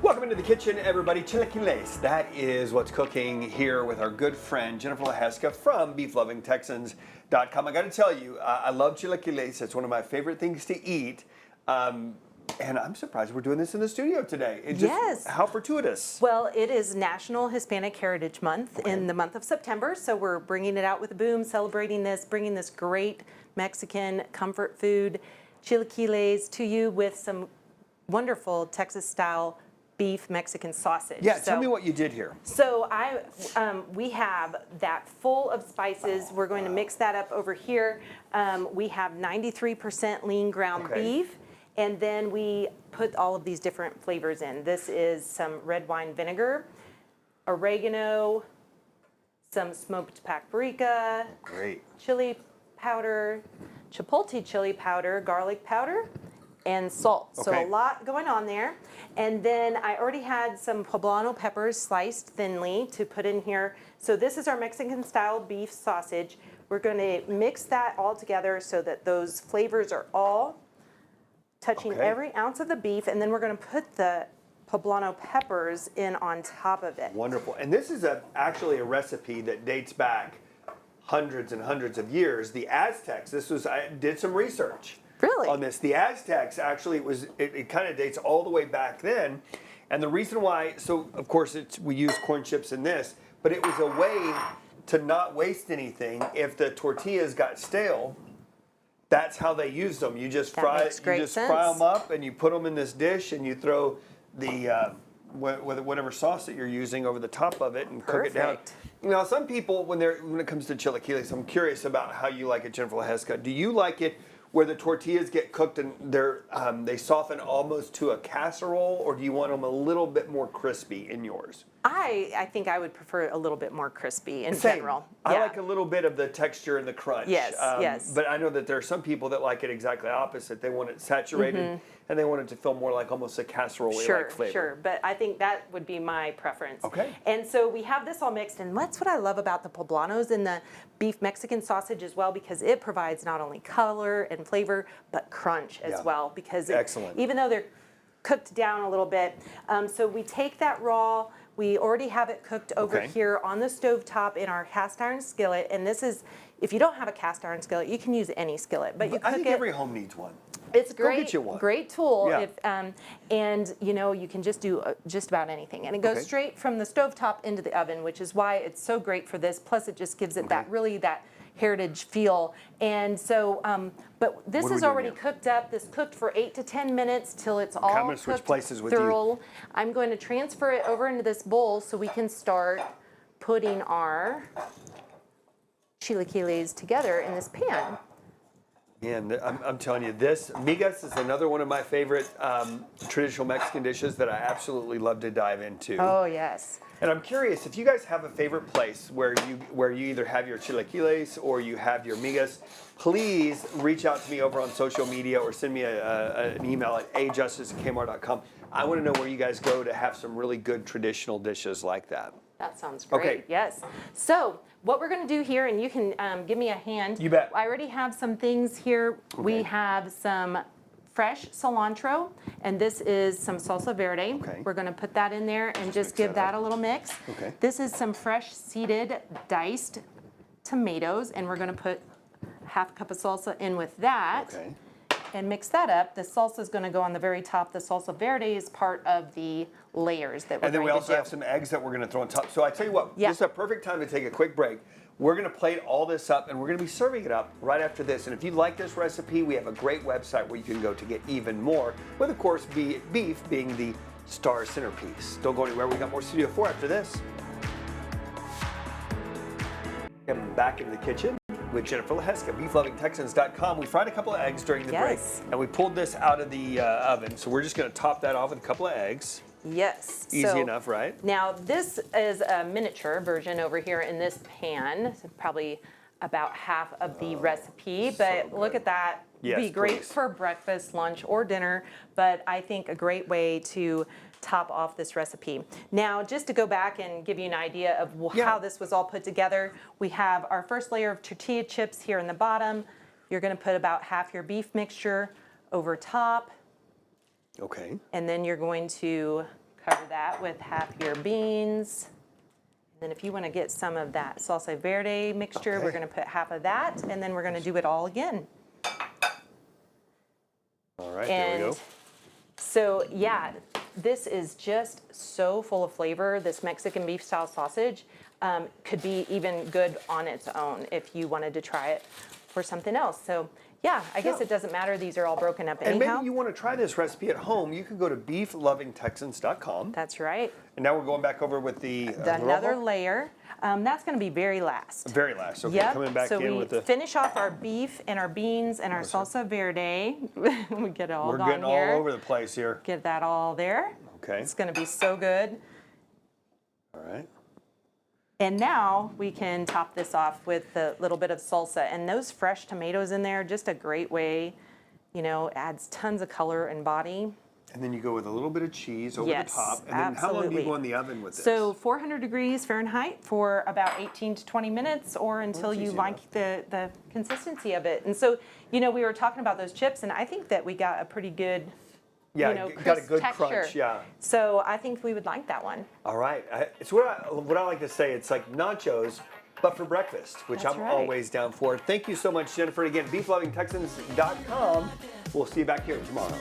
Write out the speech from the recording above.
Welcome into the kitchen, everybody. Chilaquiles. That is what's cooking here with our good friend Jennifer Leheska from BeefLovingTexans.com. I got to tell you, I love chilaquiles. It's one of my favorite things to eat. And I'm surprised we're doing this in the studio today. Yes. How fortuitous. Well, it is National Hispanic Heritage Month in the month of September, so we're bringing it out with a boom, celebrating this, bringing this great Mexican comfort food, chilaquiles, to you with some wonderful Texas-style beef Mexican sausage. Yeah, tell me what you did here. So we have that full of spices. We're going to mix that up over here. We have 93% lean ground beef. And then we put all of these different flavors in. This is some red wine vinegar, oregano, some smoked paprika, chili powder, chipotle chili powder, garlic powder, and salt. So a lot going on there. And then I already had some poblano peppers sliced thinly to put in here. So this is our Mexican style beef sausage. We're going to mix that all together so that those flavors are all touching every ounce of the beef, and then we're going to put the poblano peppers in on top of it. Wonderful. And this is actually a recipe that dates back hundreds and hundreds of years. The Aztecs, I did some research on this. The Aztecs actually, it kind of dates all the way back then. And the reason why, so of course we use corn chips in this, but it was a way to not waste anything. If the tortillas got stale, that's how they used them. You just fry them up and you put them in this dish and you throw the whatever sauce that you're using over the top of it and cook it down. Now, some people, when it comes to chilaquiles, I'm curious about how you like it, Jennifer Leheska. Do you like it where the tortillas get cooked and they soften almost to a casserole, or do you want them a little bit more crispy in yours? I think I would prefer a little bit more crispy in general. I like a little bit of the texture and the crunch. Yes, yes. But I know that there are some people that like it exactly opposite. They want it saturated and they want it to feel more like almost a casserole-like flavor. Sure, but I think that would be my preference. Okay. And so we have this all mixed, and that's what I love about the poblanos and the beef Mexican sausage as well, because it provides not only color and flavor, but crunch as well. Because even though they're cooked down a little bit, so we take that raw. We already have it cooked over here on the stove top in our cast iron skillet, and this is, if you don't have a cast iron skillet, you can use any skillet, but you cook I think every home needs one. It's great, go get you one. Great tool, and you know, you can just do just about anything, and it goes straight from the stove top into the oven, which is why it's so great for this. Plus, it just gives it that heritage feel. And so, but this is already cooked up. This cooked for 8 to 10 minutes till it's all I'm gonna switch places with thorough. I'm going to transfer it over into this bowl so we can start putting our chilaquiles together in this pan. And I'm telling you, this migas is another one of my favorite traditional Mexican dishes that I absolutely love to dive into. Oh yes. And I'm curious if you guys have a favorite place where you either have your chilaquiles or you have your migas. Please reach out to me over on social media or send me an email at ajustice@kmart.com. I want to know where you guys go to have some really good traditional dishes like that. That sounds great. Yes. So what we're going to do here, and you can give me a hand. You bet. I already have some things here. We have some fresh cilantro, and this is some salsa verde. We're going to put that in there and just give that a little mix. This is some fresh seeded diced tomatoes, and we're going to put half a cup of salsa in with that. And mix that up. The salsa is going to go on the very top. The salsa verde is part of the layers that we're going to do. And then we also have some eggs that we're going to throw on top. So I tell you what, this is a perfect time to take a quick break. We're going to plate all this up, and we're going to be serving it up right after this. And if you like this recipe, we have a great website where you can go to get even more, with, of course, beef being the star centerpiece. Don't go anywhere. We got more Studio 4 after this. I'm back in the kitchen with Jennifer Leheska, BeefLovingTexans.com. We fried a couple of eggs during the break, and we pulled this out of the oven. So we're just going to top that off with a couple of eggs. Yes. Easy enough, right? Now, this is a miniature version over here in this pan. It's probably about half of the recipe, but look at that. Yes, be great for breakfast, lunch, or dinner, but I think a great way to top off this recipe. Now, just to go back and give you an idea of how this was all put together, we have our first layer of tortilla chips here in the bottom. You're going to put about half your beef mixture over top. Okay. And then you're going to Cover that with half your beans. Then if you want to get some of that salsa verde mixture, we're going to put half of that, and then we're going to do it all again. All right, there we go. So yeah, this is just so full of flavor. This Mexican beef style sausage could be even good on its own if you wanted to try it for something else. So yeah, I guess it doesn't matter. These are all broken up anyhow. And maybe you want to try this recipe at home. You can go to beeflovingtexans.com. That's right. And now we're going back over with the another layer. That's going to be very last. Very last. Okay, yep. coming back so in with the. Finish off our beef and our beans and our salsa verde. We get it all We're getting all over the place here. Get that all there. Okay. It's going to be so good. All right. And now we can top this off with a little bit of salsa. And those fresh tomatoes in there, just a great way, you know, adds tons of color and body. And then you go with a little bit of cheese over the top. And then how long do you go in the oven with this? So 400 degrees Fahrenheit for about 18 to 20 minutes or until you like the consistency of it. And so, you know, we were talking about those chips, and I think that we got a pretty good, you know, got a good texture. crunch, yeah. So I think we would like that one. All right. It's what I like to say. It's like nachos, but for breakfast, which I'm always down for. Thank you so much, Jennifer. Again, beeflovingtexans.com. We'll see you back here tomorrow.